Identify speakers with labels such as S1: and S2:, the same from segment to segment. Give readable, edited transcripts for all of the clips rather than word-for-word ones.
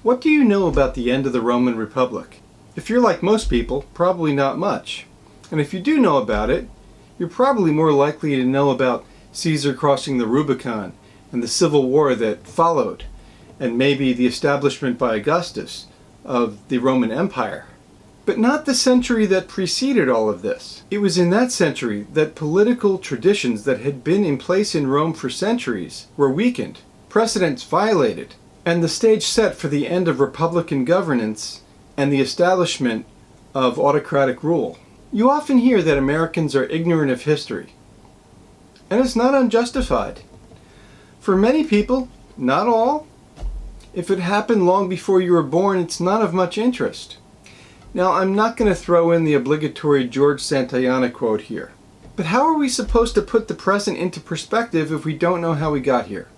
S1: What do you know about the end of the Roman Republic? If you're like most people, probably not much. And if you do know about it, you're probably more likely to know about Caesar crossing the Rubicon and the civil war that followed, and maybe the establishment by Augustus of the Roman Empire. But not the century that preceded all of this. It was in that century that political traditions that had been in place in Rome for centuries were weakened, precedents violated, and the stage set for the end of republican governance and the establishment of autocratic rule. You often hear that Americans are ignorant of history, and it's not unjustified. For many people, not all, if it happened long before you were born, it's not of much interest. Now, I'm not going to throw in the obligatory George Santayana quote here, but how are we supposed to put the present into perspective if we don't know how we got here?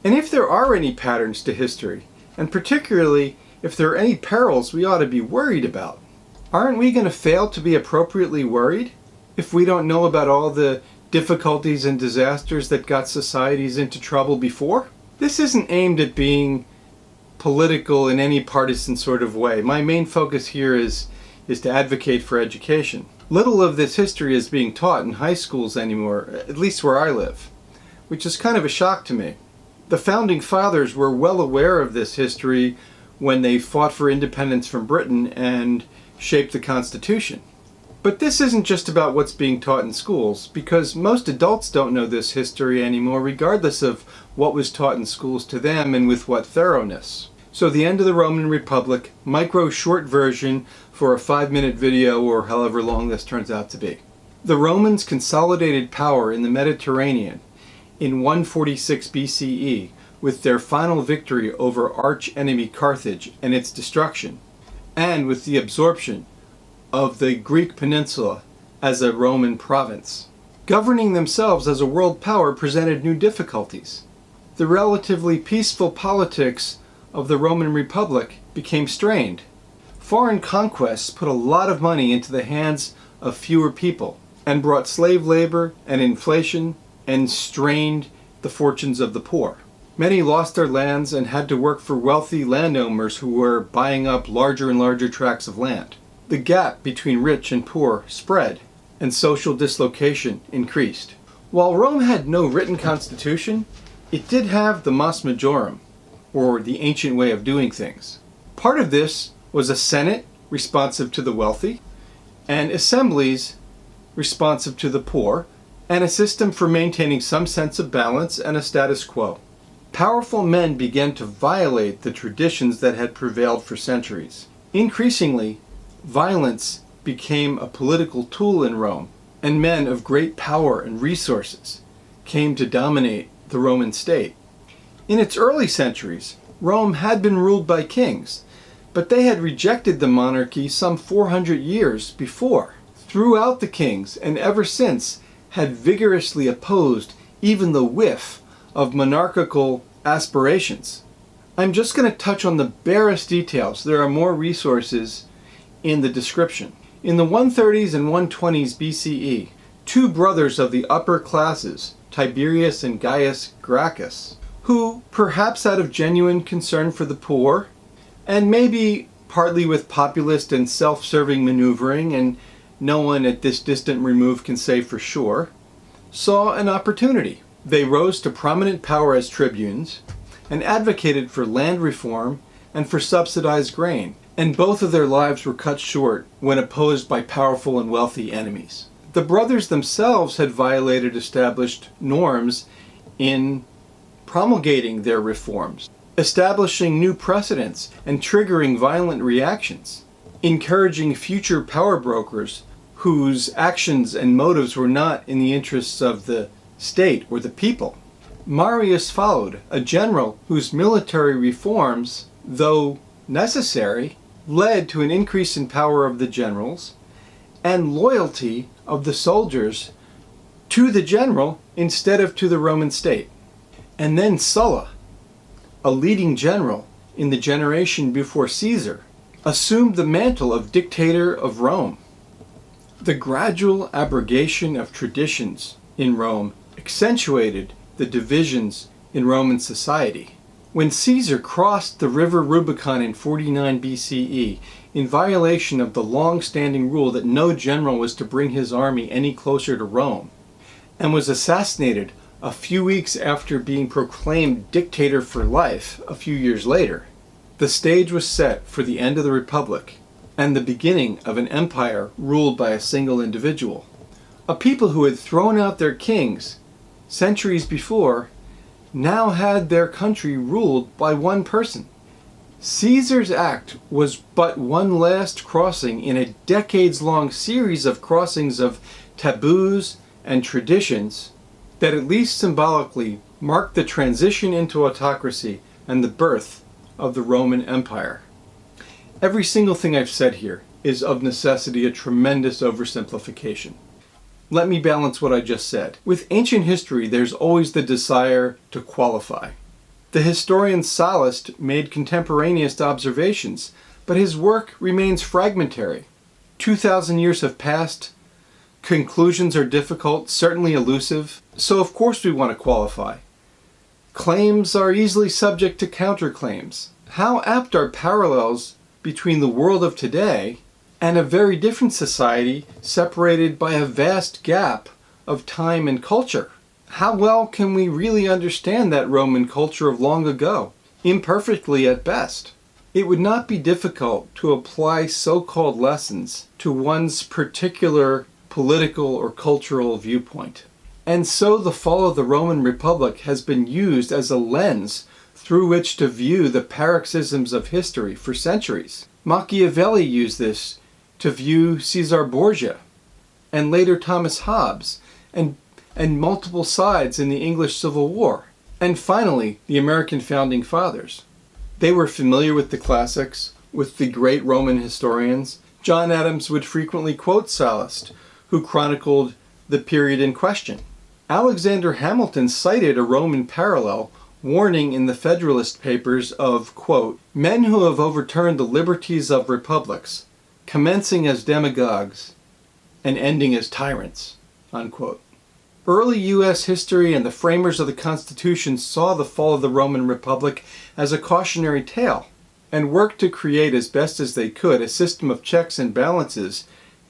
S1: And if there are any patterns to history, and particularly if there are any perils we ought to be worried about, aren't we going to fail to be appropriately worried if we don't know about all the difficulties and disasters that got societies into trouble before? This isn't aimed at being political in any partisan sort of way. My main focus here is to advocate for education. Little of this history is being taught in high schools anymore, at least where I live, which is kind of a shock to me. The Founding Fathers were well aware of this history when they fought for independence from Britain and shaped the Constitution. But this isn't just about what's being taught in schools, because most adults don't know this history anymore, regardless of what was taught in schools to them and with what thoroughness. So the end of the Roman Republic, micro short version for a 5-minute video or however long this turns out to be. The Romans consolidated power in the Mediterranean in 146 BCE with their final victory over arch-enemy Carthage and its destruction, and with the absorption of the Greek peninsula as a Roman province. Governing themselves as a world power presented new difficulties. The relatively peaceful politics of the Roman Republic became strained. Foreign conquests put a lot of money into the hands of fewer people and brought slave labor and inflation and strained the fortunes of the poor. Many lost their lands and had to work for wealthy landowners who were buying up larger and larger tracts of land. The gap between rich and poor spread, and social dislocation increased. While Rome had no written constitution, it did have the mos majorum, or the ancient way of doing things. Part of this was a senate responsive to the wealthy, and assemblies responsive to the poor, and a system for maintaining some sense of balance and a status quo. Powerful men began to violate the traditions that had prevailed for centuries. Increasingly, violence became a political tool in Rome, and men of great power and resources came to dominate the Roman state. In its early centuries, Rome had been ruled by kings, but they had rejected the monarchy some 400 years before. Throughout the kings, and ever since, had vigorously opposed even the whiff of monarchical aspirations. I'm just going to touch on the barest details. There are more resources in the description. In the 130s and 120s BCE, two brothers of the upper classes, Tiberius and Gaius Gracchus, who, perhaps out of genuine concern for the poor, and maybe partly with populist and self-serving maneuvering, and no one at this distant remove can say for sure, saw an opportunity. They rose to prominent power as tribunes and advocated for land reform and for subsidized grain, and both of their lives were cut short when opposed by powerful and wealthy enemies. The brothers themselves had violated established norms in promulgating their reforms, establishing new precedents and triggering violent reactions, encouraging future power brokers whose actions and motives were not in the interests of the state or the people. Marius followed, a general whose military reforms, though necessary, led to an increase in power of the generals and loyalty of the soldiers to the general instead of to the Roman state. And then Sulla, a leading general in the generation before Caesar, assumed the mantle of dictator of Rome. The gradual abrogation of traditions in Rome accentuated the divisions in Roman society. When Caesar crossed the river Rubicon in 49 BCE, in violation of the long-standing rule that no general was to bring his army any closer to Rome, and was assassinated a few weeks after being proclaimed dictator for life a few years later, the stage was set for the end of the Republic and the beginning of an empire ruled by a single individual. A people who had thrown out their kings centuries before now had their country ruled by one person. Caesar's act was but one last crossing in a decades-long series of crossings of taboos and traditions that at least symbolically marked the transition into autocracy and the birth of the Roman Empire. Every single thing I've said here is of necessity a tremendous oversimplification. Let me balance what I just said. With ancient history, there's always the desire to qualify. The historian Sallust made contemporaneous observations, but his work remains fragmentary. 2,000 years have passed. Conclusions are difficult, certainly elusive, so of course we want to qualify. Claims are easily subject to counterclaims. How apt are parallels between the world of today and a very different society separated by a vast gap of time and culture? How well can we really understand that Roman culture of long ago? Imperfectly at best. It would not be difficult to apply so-called lessons to one's particular political or cultural viewpoint. And so the fall of the Roman Republic has been used as a lens through which to view the paroxysms of history for centuries. Machiavelli used this to view Caesar Borgia, and later Thomas Hobbes, and multiple sides in the English Civil War, and finally the American Founding Fathers. They were familiar with the classics, with the great Roman historians. John Adams would frequently quote Sallust, who chronicled the period in question. Alexander Hamilton cited a Roman parallel, warning in the Federalist Papers of, quote, "men who have overturned the liberties of republics, commencing as demagogues and ending as tyrants," unquote. Early U.S. history and the framers of the Constitution saw the fall of the Roman Republic as a cautionary tale and worked to create as best as they could a system of checks and balances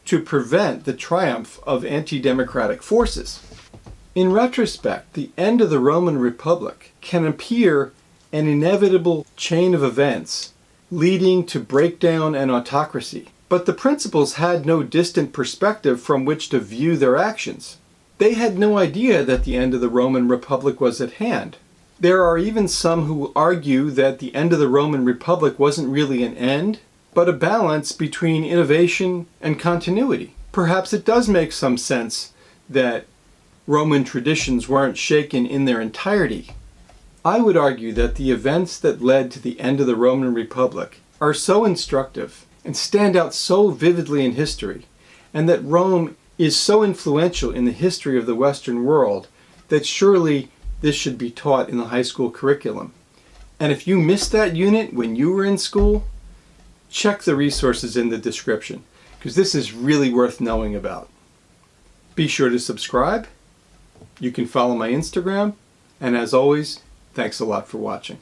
S1: to prevent the triumph of anti-democratic forces. In retrospect, the end of the Roman Republic can appear an inevitable chain of events leading to breakdown and autocracy. But the principals had no distant perspective from which to view their actions. They had no idea that the end of the Roman Republic was at hand. There are even some who argue that the end of the Roman Republic wasn't really an end, but a balance between innovation and continuity. Perhaps it does make some sense that Roman traditions weren't shaken in their entirety. I would argue that the events that led to the end of the Roman Republic are so instructive and stand out so vividly in history, and that Rome is so influential in the history of the Western world, that surely this should be taught in the high school curriculum. And if you missed that unit when you were in school, check the resources in the description, because this is really worth knowing about. Be sure to subscribe. You can follow my Instagram, and as always, thanks a lot for watching.